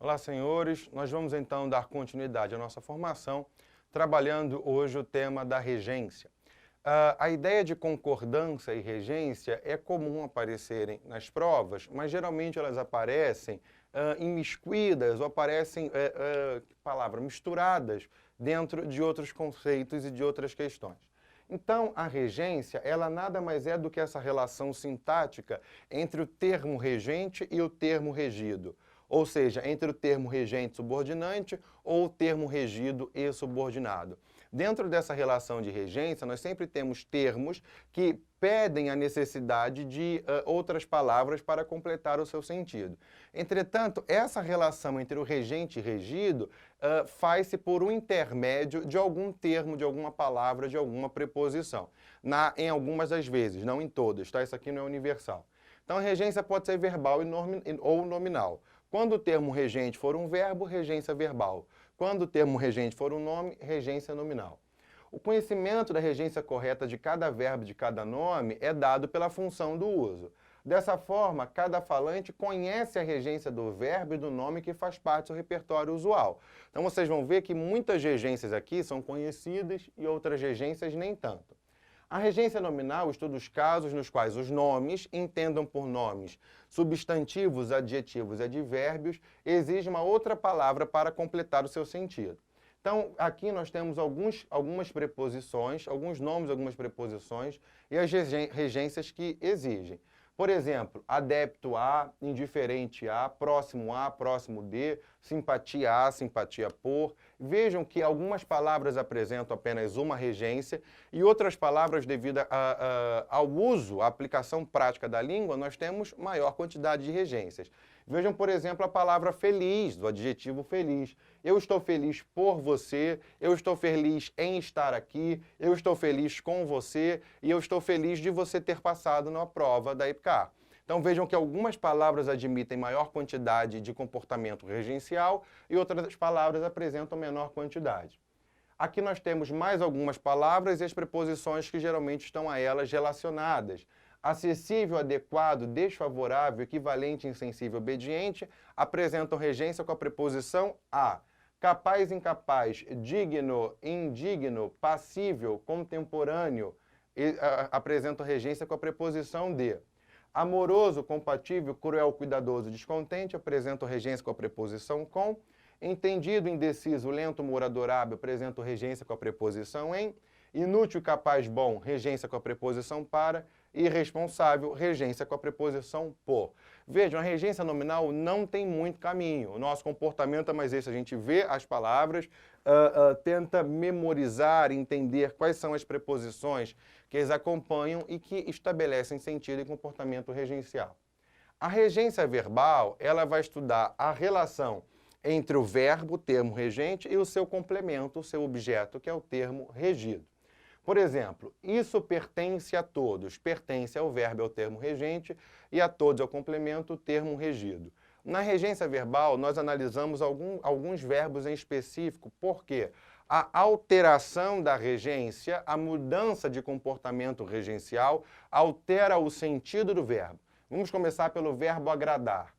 Olá, senhores. Nós vamos então dar continuidade à nossa formação, trabalhando hoje o tema da regência. A ideia de concordância e regência é comum aparecerem nas provas, mas geralmente elas aparecem imiscuídas ou aparecem, misturadas dentro de outros conceitos e de outras questões. Então, a regência, ela nada mais é do que essa relação sintática entre o termo regente e o termo regido. Ou seja, entre o termo regente subordinante ou o termo regido e subordinado. Dentro dessa relação de regência, nós sempre temos termos que pedem a necessidade de outras palavras para completar o seu sentido. Entretanto, essa relação entre o regente e regido faz-se por um intermédio de algum termo, de alguma palavra, de alguma preposição. Em algumas das vezes, não em todas, tá? Isso aqui não é universal. Então, a regência pode ser verbal ou nominal. Quando o termo regente for um verbo, regência verbal. Quando o termo regente for um nome, regência nominal. O conhecimento da regência correta de cada verbo, de cada nome, é dado pela função do uso. Dessa forma, cada falante conhece a regência do verbo e do nome que faz parte do seu repertório usual. Então, vocês vão ver que muitas regências aqui são conhecidas e outras regências nem tanto. A regência nominal estuda os casos nos quais os nomes, entendam por nomes substantivos, adjetivos e advérbios, exigem uma outra palavra para completar o seu sentido. Então, aqui nós temos algumas preposições, alguns nomes, algumas preposições e as regências que exigem. Por exemplo, adepto a, indiferente a, próximo de, simpatia a, simpatia por. Vejam que algumas palavras apresentam apenas uma regência e outras palavras, devido ao uso, à aplicação prática da língua, nós temos maior quantidade de regências. Vejam, por exemplo, a palavra feliz, do adjetivo feliz. Eu estou feliz por você, eu estou feliz em estar aqui, eu estou feliz com você e eu estou feliz de você ter passado na prova da EPCAR. Então vejam que algumas palavras admitem maior quantidade de comportamento regencial e outras palavras apresentam menor quantidade. Aqui nós temos mais algumas palavras e as preposições que geralmente estão a elas relacionadas. Acessível, adequado, desfavorável, equivalente, insensível, obediente, apresentam regência com a preposição a. Capaz, incapaz, digno, indigno, passível, contemporâneo, apresentam regência com a preposição de. Amoroso, compatível, cruel, cuidadoso, descontente, apresentam regência com a preposição com. Entendido, indeciso, lento, humor, adorável, apresentam regência com a preposição em. Inútil, capaz, bom, regência com a preposição para. Irresponsável, regência com a preposição por. Vejam, a regência nominal não tem muito caminho. O nosso comportamento é mais esse. A gente vê as palavras, tenta memorizar, entender quais são as preposições que as acompanham e que estabelecem sentido e comportamento regencial. A regência verbal, ela vai estudar a relação entre o verbo, o termo regente, e o seu complemento, o seu objeto, que é o termo regido. Por exemplo, isso pertence a todos. Pertence ao verbo, ao termo regente, e a todos, ao complemento, o termo regido. Na regência verbal, nós analisamos alguns verbos em específico, porque a alteração da regência, a mudança de comportamento regencial, altera o sentido do verbo. Vamos começar pelo verbo agradar.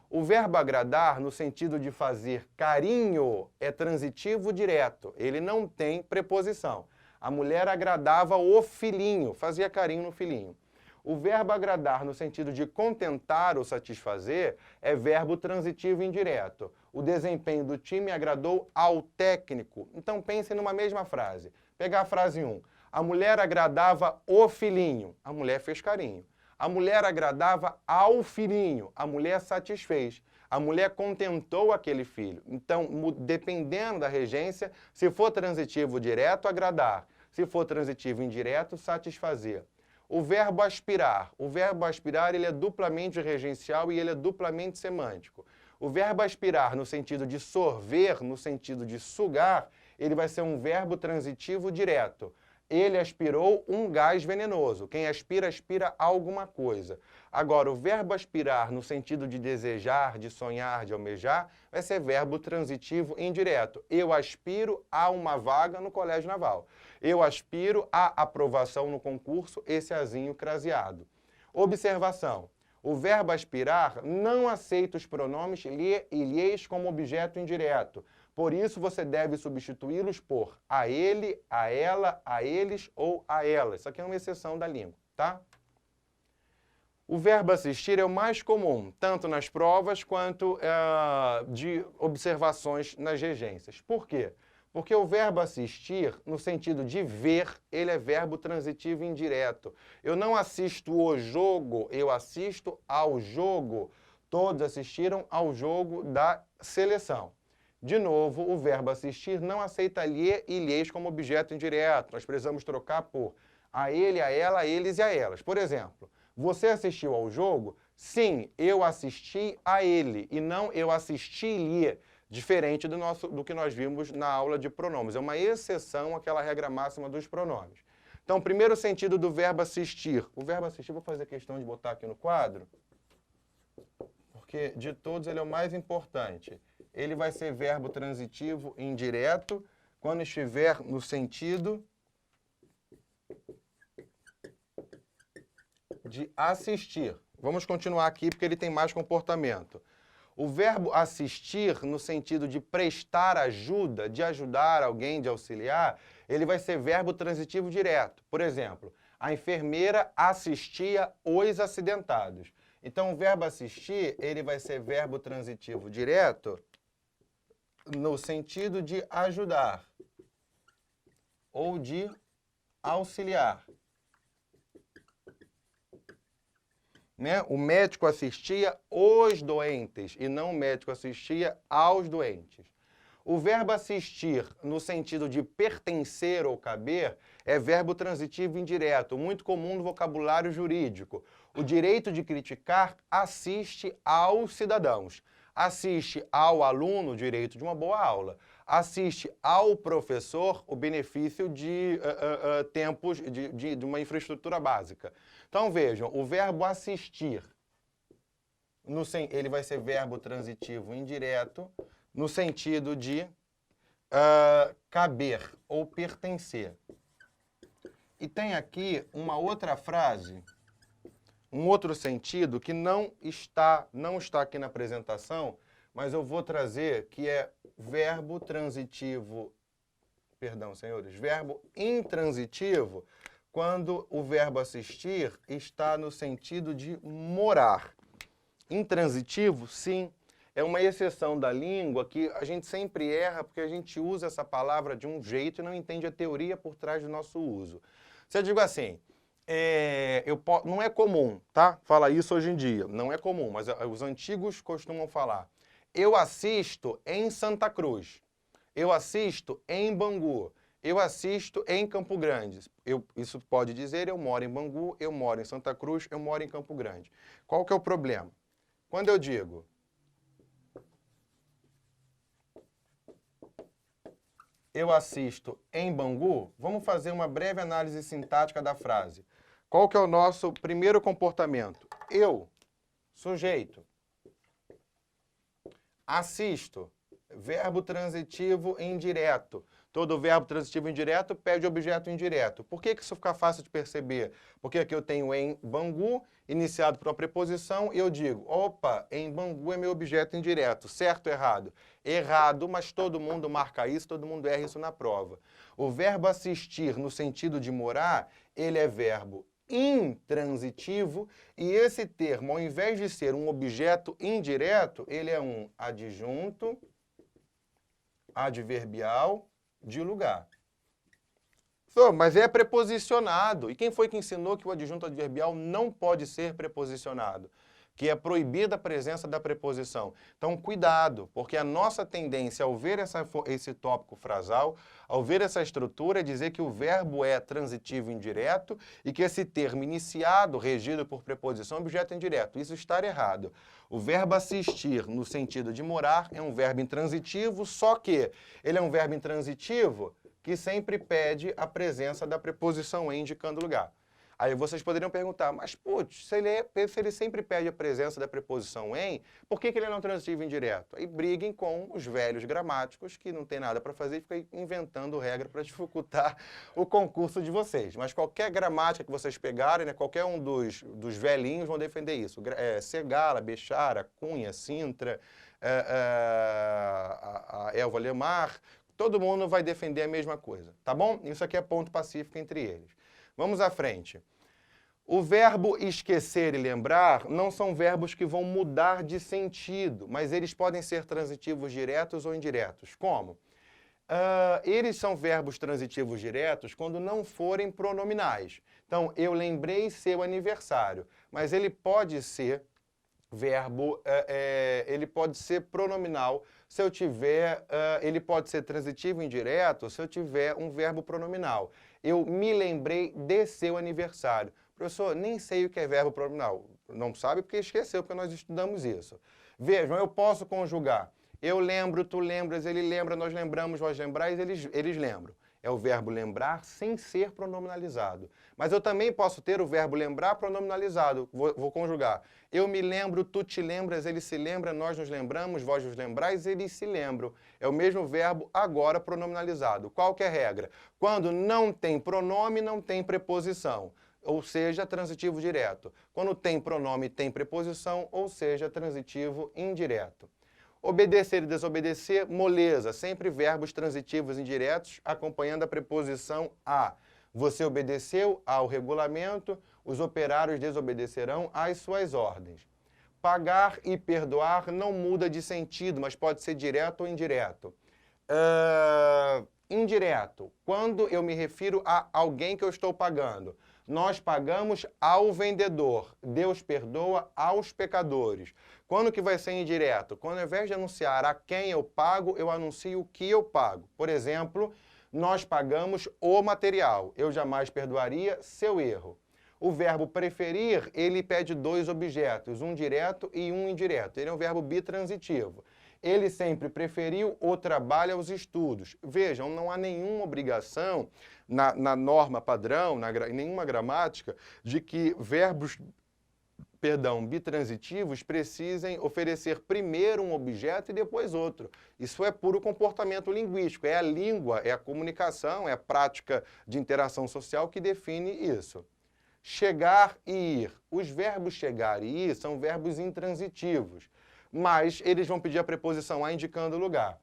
O verbo agradar, no sentido de fazer carinho, é transitivo direto. Ele não tem preposição. A mulher agradava o filhinho, fazia carinho no filhinho. O verbo agradar, no sentido de contentar ou satisfazer, é verbo transitivo indireto. O desempenho do time agradou ao técnico. Então pensem numa mesma frase. Pegar a frase 1. A mulher agradava o filhinho. A mulher fez carinho. A mulher agradava ao filhinho. A mulher satisfez. A mulher contentou aquele filho. Então, dependendo da regência, se for transitivo direto, agradar. Se for transitivo indireto, satisfazer. O verbo aspirar. O verbo aspirar, ele é duplamente regencial e ele é duplamente semântico. O verbo aspirar, no sentido de sorver, no sentido de sugar, ele vai ser um verbo transitivo direto. Ele aspirou um gás venenoso. Quem aspira, aspira alguma coisa. Agora, o verbo aspirar, no sentido de desejar, de sonhar, de almejar, vai ser verbo transitivo indireto. Eu aspiro a uma vaga no colégio naval. Eu aspiro à aprovação no concurso, esse azinho craseado. Observação. O verbo aspirar não aceita os pronomes lhe e lhes como objeto indireto. Por isso, você deve substituí-los por a ele, a ela, a eles ou a elas. Isso aqui é uma exceção da língua, tá? O verbo assistir é o mais comum, tanto nas provas quanto de observações nas regências. Por quê? Porque o verbo assistir, no sentido de ver, ele é verbo transitivo indireto. Eu não assisto o jogo, eu assisto ao jogo. Todos assistiram ao jogo da seleção. De novo, o verbo assistir não aceita lhe e lhes como objeto indireto. Nós precisamos trocar por a ele, a ela, a eles e a elas. Por exemplo, você assistiu ao jogo? Sim, eu assisti a ele e não eu assisti-lhe, diferente do que nós vimos na aula de pronomes. É uma exceção àquela regra máxima dos pronomes. Então, primeiro sentido do verbo assistir. O verbo assistir, vou fazer questão de botar aqui no quadro, porque de todos ele é o mais importante. Ele vai ser verbo transitivo indireto quando estiver no sentido de assistir. Vamos continuar aqui porque ele tem mais comportamento. O verbo assistir, no sentido de prestar ajuda, de ajudar alguém, de auxiliar, ele vai ser verbo transitivo direto. Por exemplo, a enfermeira assistia os acidentados. Então, o verbo assistir, ele vai ser verbo transitivo direto no sentido de ajudar ou de auxiliar. Né? O médico assistia os doentes e não o médico assistia aos doentes. O verbo assistir, no sentido de pertencer ou caber, é verbo transitivo indireto, muito comum no vocabulário jurídico. O direito de criticar assiste aos cidadãos. Assiste ao aluno o direito de uma boa aula. Assiste ao professor o benefício de tempos de uma infraestrutura básica. Então, vejam, o verbo assistir, ele vai ser verbo transitivo indireto, no sentido de caber ou pertencer. E tem aqui uma outra frase, um outro sentido que não está aqui na apresentação, mas eu vou trazer, que é verbo transitivo, perdão, senhores, verbo intransitivo, quando o verbo assistir está no sentido de morar. Intransitivo, sim, é uma exceção da língua que a gente sempre erra porque a gente usa essa palavra de um jeito e não entende a teoria por trás do nosso uso. Se eu digo assim, não é comum, tá? Falar isso hoje em dia, não é comum, mas os antigos costumam falar. Eu assisto em Santa Cruz, eu assisto em Bangu, eu assisto em Campo Grande. Isso pode dizer, eu moro em Bangu, eu moro em Santa Cruz, eu moro em Campo Grande. Qual que é o problema? Quando eu digo eu assisto em Bangu, vamos fazer uma breve análise sintática da frase. Qual que é o nosso primeiro comportamento? Eu, sujeito. Assisto, verbo transitivo indireto. Todo verbo transitivo indireto pede objeto indireto. Por que isso fica fácil de perceber? Porque aqui eu tenho em Bangu, iniciado por uma preposição, e eu digo, opa, em Bangu é meu objeto indireto. Certo ou errado? Errado, mas todo mundo marca isso, todo mundo erra isso na prova. O verbo assistir, no sentido de morar, ele é verbo intransitivo, e esse termo, ao invés de ser um objeto indireto, ele é um adjunto adverbial de lugar. Mas é preposicionado. E quem foi que ensinou que o adjunto adverbial não pode ser preposicionado? Que é proibida a presença da preposição. Então, cuidado, porque a nossa tendência ao ver esse tópico frasal, ao ver essa estrutura, é dizer que o verbo é transitivo indireto e que esse termo iniciado, regido por preposição, é objeto indireto. Isso está errado. O verbo assistir, no sentido de morar, é um verbo intransitivo, só que ele é um verbo intransitivo que sempre pede a presença da preposição em indicando lugar. Aí vocês poderiam perguntar, mas putz, se ele sempre pede a presença da preposição em, por que ele não é transitivo indireto? Aí briguem com os velhos gramáticos que não tem nada para fazer e ficam inventando regra para dificultar o concurso de vocês. Mas qualquer gramática que vocês pegarem, né, qualquer um dos velhinhos vão defender isso. Segala, Bechara, Cunha, Sintra, a Elva Lemar, todo mundo vai defender a mesma coisa, tá bom? Isso aqui é ponto pacífico entre eles. Vamos à frente. O verbo esquecer e lembrar não são verbos que vão mudar de sentido, mas eles podem ser transitivos diretos ou indiretos. Como? Eles são verbos transitivos diretos quando não forem pronominais. Então, eu lembrei seu aniversário, mas ele pode ser ele pode ser pronominal se eu tiver, ele pode ser transitivo indireto se eu tiver um verbo pronominal. Eu me lembrei de seu aniversário. Professor, nem sei o que é verbo pronominal. Não sabe porque esqueceu, porque nós estudamos isso. Vejam, eu posso conjugar. Eu lembro, tu lembras, ele lembra, nós lembramos, vós lembrais, eles lembram. É o verbo lembrar sem ser pronominalizado. Mas eu também posso ter o verbo lembrar pronominalizado. Vou conjugar. Eu me lembro, tu te lembras, ele se lembra, nós nos lembramos, vós nos lembrais, eles se lembram. É o mesmo verbo agora pronominalizado. Qual que é a regra? Quando não tem pronome, não tem preposição. Ou seja, transitivo direto. Quando tem pronome, tem preposição, ou seja, transitivo indireto. Obedecer e desobedecer, moleza, sempre verbos transitivos indiretos, acompanhando a preposição a. Você obedeceu ao regulamento, os operários desobedecerão às suas ordens. Pagar e perdoar não muda de sentido, mas pode ser direto ou indireto. Indireto, quando eu me refiro a alguém que eu estou pagando. Nós pagamos ao vendedor, Deus perdoa aos pecadores. Quando que vai ser indireto? Quando ao invés de anunciar a quem eu pago, eu anuncio o que eu pago. Por exemplo, nós pagamos o material, eu jamais perdoaria seu erro. O verbo preferir, ele pede dois objetos, um direto e um indireto. Ele é um verbo bitransitivo. Ele sempre preferiu o trabalho aos estudos. Vejam, não há nenhuma obrigação na norma padrão, em nenhuma gramática, de que verbos, bitransitivos precisem oferecer primeiro um objeto e depois outro. Isso é puro comportamento linguístico, é a língua, é a comunicação, é a prática de interação social que define isso. Chegar e ir. Os verbos chegar e ir são verbos intransitivos, mas eles vão pedir a preposição a indicando o lugar.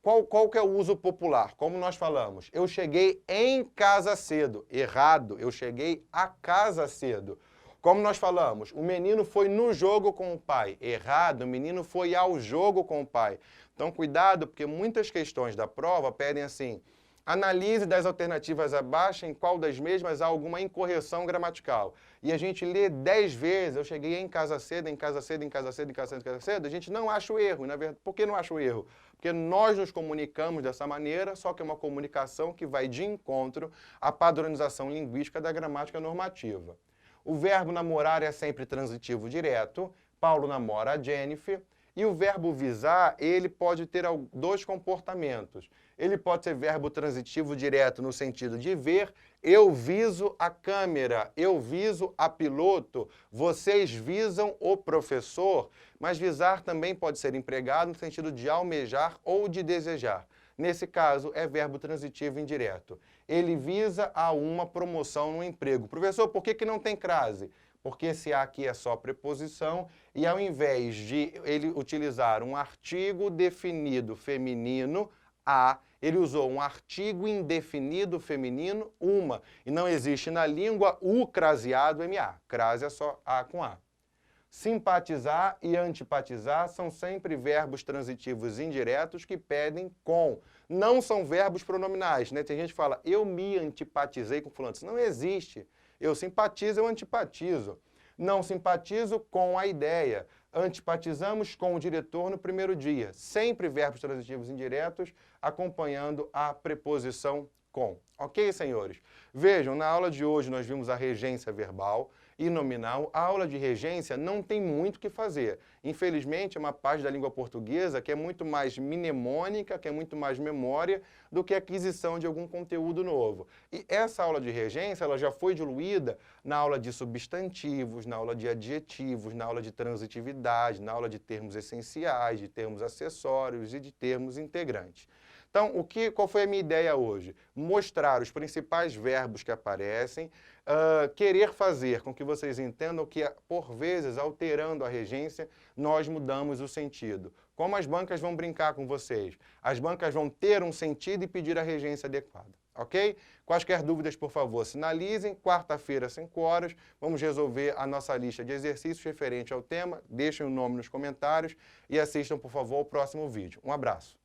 Qual que é o uso popular? Como nós falamos, eu cheguei em casa cedo. Errado, eu cheguei a casa cedo. Como nós falamos, o menino foi no jogo com o pai. Errado, o menino foi ao jogo com o pai. Então, cuidado, porque muitas questões da prova pedem assim, analise das alternativas abaixo em qual das mesmas há alguma incorreção gramatical. E a gente lê 10 vezes, eu cheguei em casa cedo, em casa cedo, em casa cedo, em casa cedo, em casa cedo, a gente não acha o erro. Na verdade, por que não acha o erro? Porque nós nos comunicamos dessa maneira, só que é uma comunicação que vai de encontro à padronização linguística da gramática normativa. O verbo namorar é sempre transitivo direto, Paulo namora a Jennifer, e o verbo visar, ele pode ter dois comportamentos. Ele pode ser verbo transitivo direto no sentido de ver, eu viso a câmera, eu viso a piloto, vocês visam o professor, mas visar também pode ser empregado no sentido de almejar ou de desejar. Nesse caso, é verbo transitivo indireto. Ele visa a uma promoção no emprego. Professor, por que não tem crase? Porque esse a aqui é só preposição e ao invés de ele utilizar um artigo definido feminino, a, ele usou um artigo indefinido feminino, uma. E não existe na língua o craseado MA. Crase é só A com A. Simpatizar e antipatizar são sempre verbos transitivos indiretos que pedem com. Não são verbos pronominais, né? Tem gente que fala, eu me antipatizei com fulano. Isso não existe. Eu simpatizo, eu antipatizo. Não simpatizo com a ideia. Antipatizamos com o diretor no primeiro dia. Sempre verbos transitivos indiretos acompanhando a preposição com. Ok, senhores? Vejam, na aula de hoje nós vimos a regência verbal e nominal. A aula de regência não tem muito o que fazer. Infelizmente, é uma parte da língua portuguesa que é muito mais mnemônica, que é muito mais memória, do que aquisição de algum conteúdo novo. E essa aula de regência, ela já foi diluída na aula de substantivos, na aula de adjetivos, na aula de transitividade, na aula de termos essenciais, de termos acessórios e de termos integrantes. Então, qual foi a minha ideia hoje? Mostrar os principais verbos que aparecem, querer fazer com que vocês entendam que, por vezes, alterando a regência, nós mudamos o sentido. Como as bancas vão brincar com vocês? As bancas vão ter um sentido e pedir a regência adequada, ok? Quaisquer dúvidas, por favor, sinalizem. Quarta-feira, 5 horas, vamos resolver a nossa lista de exercícios referente ao tema. Deixem o nome nos comentários e assistam, por favor, o próximo vídeo. Um abraço.